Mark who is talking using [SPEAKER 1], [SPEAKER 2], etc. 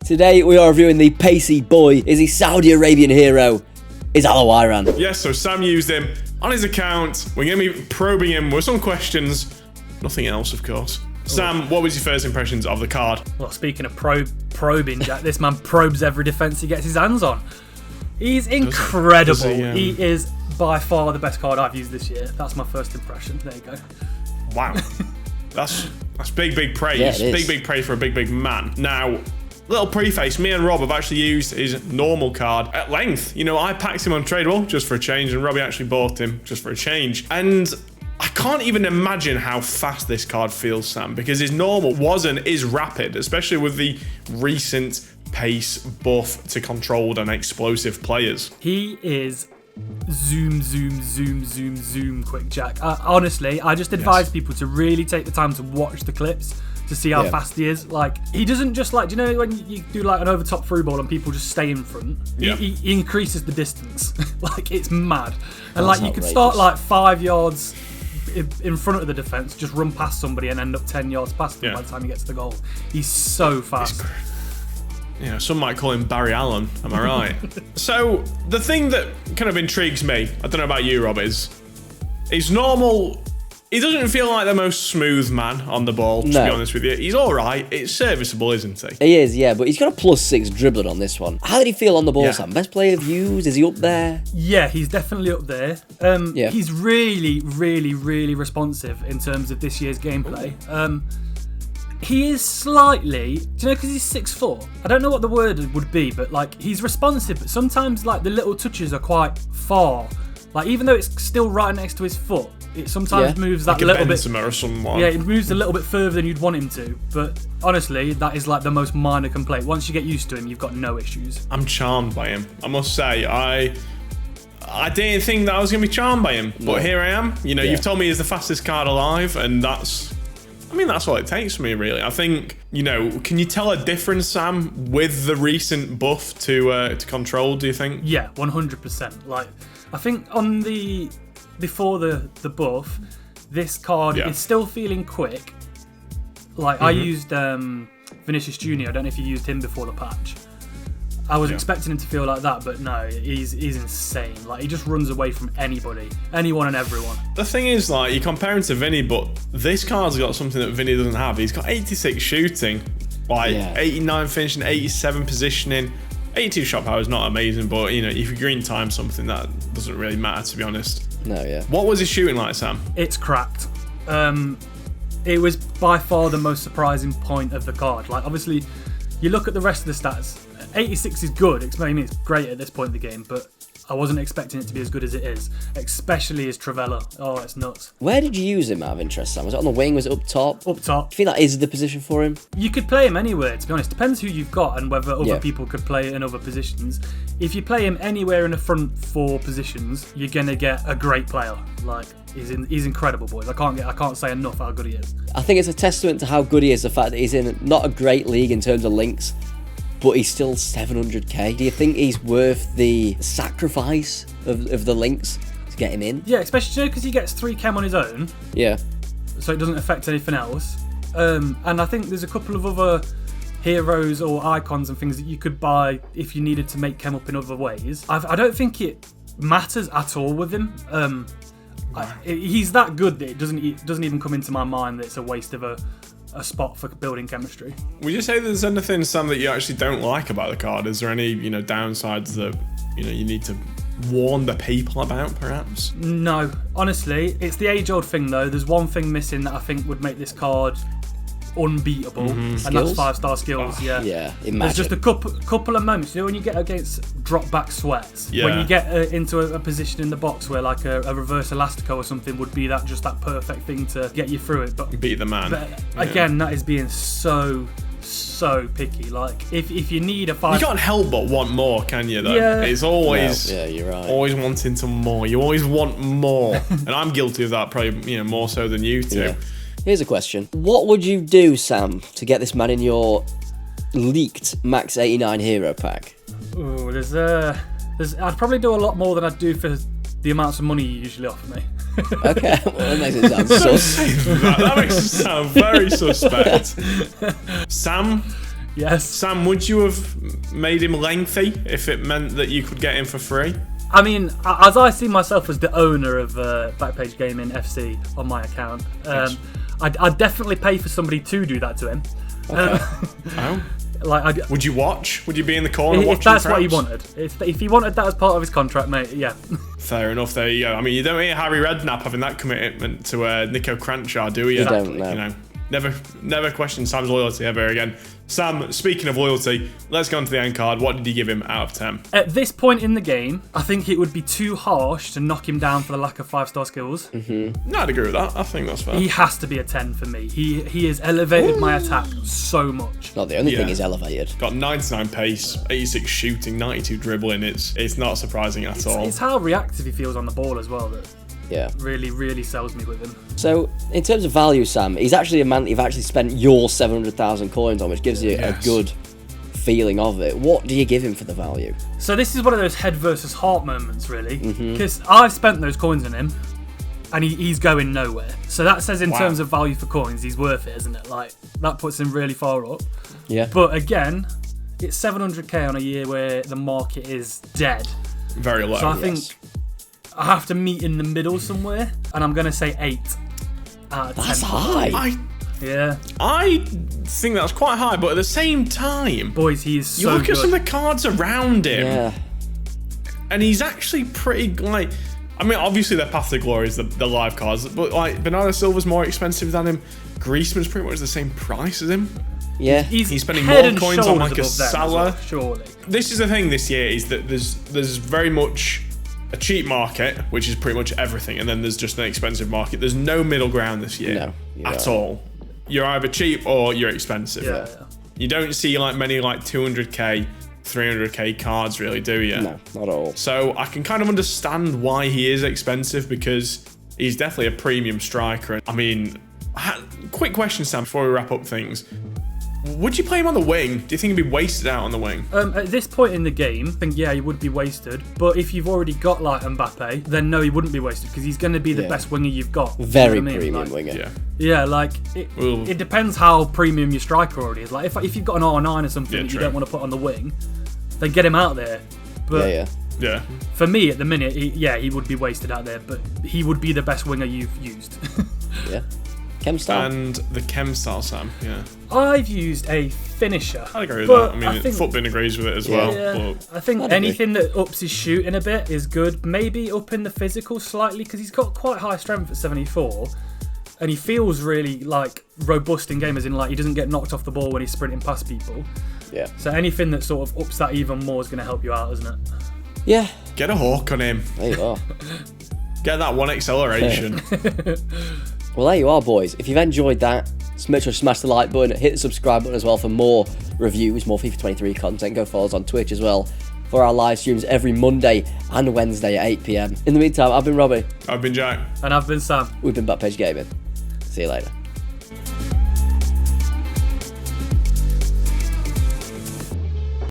[SPEAKER 1] Today we are reviewing the pacey boy. Is he Saudi Arabian hero? Is Owairan.
[SPEAKER 2] Yes, so Sam used him on his account. We're going to be probing him with some questions. Nothing else, of course. Sam, what was your first impressions of the card?
[SPEAKER 3] Well, speaking of probing, Jack, this man probes every defence he gets his hands on. He's incredible. He is by far the best card I've used this year. That's my first impression. There you go.
[SPEAKER 2] Wow. That's big praise.
[SPEAKER 1] Yeah,
[SPEAKER 2] big praise for a big man. Now, little preface, me and Rob have actually used his normal card at length. You know, I packed him on Tradable just for a change, and Robbie actually bought him just for a change. And I can't even imagine how fast this card feels, Sam, because his normal was and is rapid, especially with the recent pace buff to controlled and explosive players.
[SPEAKER 3] He is zoom quick, Jack. Honestly, I just advise people to really take the time to watch the clips to see how fast he is. Like, he doesn't just like, do you know when you do like an overtop through ball and people just stay in front?
[SPEAKER 2] Yeah.
[SPEAKER 3] He increases the distance. Like, it's mad. And like, you could start like 5 yards in front of the defence, just run past somebody and end up 10 yards past them by the time you get to the goal. He's so fast.
[SPEAKER 2] You know, some might call him Barry Allen, am I right? So, the thing that kind of intrigues me, I don't know about you, Rob, is normal. He doesn't feel like the most smooth man on the ball, to be honest with you. He's all right. It's serviceable, isn't he?
[SPEAKER 1] He is, yeah, but he's got a +6 dribbling on this one. How did he feel on the ball, Sam? Best player views? Is he up there?
[SPEAKER 3] Yeah, he's definitely up there. He's really responsive in terms of this year's gameplay. He is slightly, do you know, because he's 6'4", I don't know what the word would be, but like, he's responsive, but sometimes like the little touches are quite far. Like, even though it's still right next to his foot, it sometimes moves that
[SPEAKER 2] like
[SPEAKER 3] little bit.
[SPEAKER 2] Benzema or someone.
[SPEAKER 3] Yeah, it moves a little bit further than you'd want him to. But honestly, that is like the most minor complaint. Once you get used to him, you've got no issues.
[SPEAKER 2] I'm charmed by him. I must say, I didn't think that I was going to be charmed by him, but here I am. You know, you've told me he's the fastest card alive, and that's all it takes for me, really. I think, you know, can you tell a difference, Sam, with the recent buff to Control, do you think?
[SPEAKER 3] Yeah, 100%. Like, I think before the buff, this card is still feeling quick. Like, I used Vinicius Jr. I don't know if you used him before the patch. I was expecting him to feel like that, but no, he's insane. Like, he just runs away from anybody, anyone and everyone.
[SPEAKER 2] The thing is, like, you compare him to Vinny, but this card's got something that Vinny doesn't have. He's got 86 shooting, like 89 finishing, 87 positioning. 82 shot power is not amazing, but, you know, if you green time something, that doesn't really matter, to be honest.
[SPEAKER 1] No, yeah.
[SPEAKER 2] What was his shooting like, Sam?
[SPEAKER 3] It's cracked. It was by far the most surprising point of the card. Like, obviously, you look at the rest of the stats. 86 is good. I mean, it's great at this point in the game, but I wasn't expecting it to be as good as it is, especially as Travella. Oh, it's nuts.
[SPEAKER 1] Where did you use him out of interest, Sam? Was it on the wing? Was it up top?
[SPEAKER 3] Up top.
[SPEAKER 1] Do you think that is the position for him?
[SPEAKER 3] You could play him anywhere, to be honest. Depends who you've got and whether other people could play in other positions. If you play him anywhere in the front four positions, you're going to get a great player. Like, he's incredible, boys. I can't say enough how good he is.
[SPEAKER 1] I think it's a testament to how good he is, the fact that he's in not a great league in terms of links, but he's still 700k. Do you think he's worth the sacrifice of the links to get him in?
[SPEAKER 3] Yeah, especially because he gets 3 chem on his own.
[SPEAKER 1] Yeah.
[SPEAKER 3] So it doesn't affect anything else. And I think there's a couple of other heroes or icons and things that you could buy if you needed to make chem up in other ways. I don't think it matters at all with him. He's that good that it doesn't even come into my mind that it's a waste of a spot for building chemistry.
[SPEAKER 2] Would you say there's anything, Sam, that you actually don't like about the card? Is there any, you know, downsides that, you know, you need to warn the people about, perhaps?
[SPEAKER 3] No, honestly, it's the age-old thing though. There's one thing missing that I think would make this card unbeatable, and that's 5-star skills. Yeah,
[SPEAKER 1] imagine.
[SPEAKER 3] There's just a couple of moments, you know, when you get against drop back sweats, when you get into a position in the box where like a reverse elastico or something would be that perfect thing to get you through it. But
[SPEAKER 2] beat the man.
[SPEAKER 3] But again, that is being so picky. Like, if you need a 5,
[SPEAKER 2] you can't help but want more, can you? Though it's always
[SPEAKER 1] you're right.
[SPEAKER 2] Always wanting to more. You always want more, and I'm guilty of that, probably, you know, more so than you two.
[SPEAKER 1] Yeah. Here's a question. What would you do, Sam, to get this man in your leaked Max 89 hero pack?
[SPEAKER 3] Ooh, I'd probably do a lot more than I'd do for the amounts of money you usually offer me.
[SPEAKER 1] Okay, well, that makes it sound sus.
[SPEAKER 2] That makes it sound very suspect. Sam,
[SPEAKER 3] Yes.
[SPEAKER 2] Sam, would you have made him lengthy if it meant that you could get him for free?
[SPEAKER 3] I mean, as I see myself as the owner of Backpage Gaming FC on my account,
[SPEAKER 2] Yes.
[SPEAKER 3] I'd definitely pay for somebody to do that to him.
[SPEAKER 1] Okay.
[SPEAKER 2] Oh.
[SPEAKER 3] Like,
[SPEAKER 2] Would you watch? Would you be in the corner watching?
[SPEAKER 3] if that's what he
[SPEAKER 2] perhaps?
[SPEAKER 3] wanted. If he wanted that as part of his contract, mate, yeah.
[SPEAKER 2] Fair enough. There you go. I mean, you don't hear Harry Redknapp having that commitment to Nico Cranchar, do you?
[SPEAKER 1] You don't know.
[SPEAKER 2] You know, never question Sam's loyalty ever again. Sam, speaking of loyalty, let's go on to the end card. What did you give him out of 10?
[SPEAKER 3] At this point in the game, I think it would be too harsh to knock him down for the lack of 5-star skills.
[SPEAKER 2] No, I'd agree with that. I think that's fair.
[SPEAKER 3] He has to be a 10 for me. He has elevated my attack so much.
[SPEAKER 1] Not the only thing
[SPEAKER 2] Yeah.
[SPEAKER 1] he's elevated.
[SPEAKER 2] Got 99 pace, 86 shooting, 92 dribbling. It's not surprising at all.
[SPEAKER 3] It's how reactive he feels on the ball as well that
[SPEAKER 1] Yeah.
[SPEAKER 3] really, really sells me with him.
[SPEAKER 1] So, in terms of value, Sam, he's actually a man that you've actually spent your 700,000 coins on, which gives you
[SPEAKER 2] Yes.
[SPEAKER 1] a good feeling of it. What do you give him for the value?
[SPEAKER 3] So this is one of those head versus heart moments, really, because I've spent those coins on him, and he's going nowhere. So that says in terms of value for coins, he's worth it, isn't it? Like, that puts him really far up.
[SPEAKER 1] Yeah.
[SPEAKER 3] But again, it's 700k on a year where the market is dead.
[SPEAKER 2] Very low.
[SPEAKER 3] So I think I have to meet in the middle somewhere, and I'm going to say 8 out of 10.
[SPEAKER 1] That's high.
[SPEAKER 3] Yeah.
[SPEAKER 2] I think that's quite high, but at the same time,
[SPEAKER 3] Boys, he is
[SPEAKER 2] you
[SPEAKER 3] so
[SPEAKER 2] look
[SPEAKER 3] good.
[SPEAKER 2] at some of the cards around him,
[SPEAKER 1] Yeah.
[SPEAKER 2] and he's actually pretty, like, I mean, obviously their Path to Glory is the live cards, but like Bernardo Silva's more expensive than him. Griezmann's pretty much the same price as him.
[SPEAKER 1] Yeah.
[SPEAKER 2] He's spending
[SPEAKER 3] head
[SPEAKER 2] more
[SPEAKER 3] and
[SPEAKER 2] coins on
[SPEAKER 3] shoulders
[SPEAKER 2] like a
[SPEAKER 3] above them as
[SPEAKER 2] Salah.
[SPEAKER 3] well, surely.
[SPEAKER 2] This is the thing this year is that there's very much a cheap market, which is pretty much everything, and then there's just an expensive market. There's no middle ground this year
[SPEAKER 1] No, you're
[SPEAKER 2] at
[SPEAKER 1] right.
[SPEAKER 2] all. You're either cheap or you're expensive.
[SPEAKER 3] Yeah.
[SPEAKER 2] You don't see like many like 200k, 300k cards really, do you?
[SPEAKER 1] No, not at all.
[SPEAKER 2] So I can kind of understand why he is expensive because he's definitely a premium striker. I mean, quick question, Sam, before we wrap up things. Would you play him on the wing? Do you think he'd be wasted out on the wing?
[SPEAKER 3] At this point in the game, I think, yeah, he would be wasted. But if you've already got, like, Mbappe, then no, he wouldn't be wasted because he's going to be the best winger you've got.
[SPEAKER 1] Very
[SPEAKER 3] You know what I mean?
[SPEAKER 1] premium
[SPEAKER 3] Like,
[SPEAKER 1] winger.
[SPEAKER 2] Yeah.
[SPEAKER 3] Yeah, like,
[SPEAKER 2] Well-
[SPEAKER 3] it depends how premium your striker already is. Like, if you've got an R9 or something
[SPEAKER 2] Yeah,
[SPEAKER 3] that you
[SPEAKER 2] true.
[SPEAKER 3] don't want to put on the wing, then get him out there. But
[SPEAKER 1] Yeah.
[SPEAKER 2] Yeah.
[SPEAKER 3] for me, at the minute, he would be wasted out there. But he would be the best winger you've used.
[SPEAKER 1] Yeah. Chem style.
[SPEAKER 2] And the chem style, Sam. Yeah.
[SPEAKER 3] I've used a finisher.
[SPEAKER 2] I agree with
[SPEAKER 3] but
[SPEAKER 2] that. I mean,
[SPEAKER 3] think-
[SPEAKER 2] Footbin agrees with it as well.
[SPEAKER 3] Yeah,
[SPEAKER 2] But
[SPEAKER 3] I think
[SPEAKER 1] I'd agree.
[SPEAKER 3] anything that ups his shooting a bit is good. Maybe up in the physical slightly because he's got quite high strength at 74, and he feels really like robust in game, as in like he doesn't get knocked off the ball when he's sprinting past people.
[SPEAKER 1] Yeah.
[SPEAKER 3] So anything that sort of ups that even more is going to help you out, isn't it?
[SPEAKER 1] Yeah.
[SPEAKER 2] get a hawk on him.
[SPEAKER 1] There you are.
[SPEAKER 2] Get that one acceleration.
[SPEAKER 1] Well, there you are, boys. If you've enjoyed that, make sure to smash the like button, hit the subscribe button as well for more reviews, more FIFA 23 content. Go follow us on Twitch as well for our live streams every Monday and Wednesday at 8 PM. In the meantime, I've been Robbie.
[SPEAKER 2] I've been Jack.
[SPEAKER 3] And I've been Sam.
[SPEAKER 1] We've been Backpage Gaming. See you later.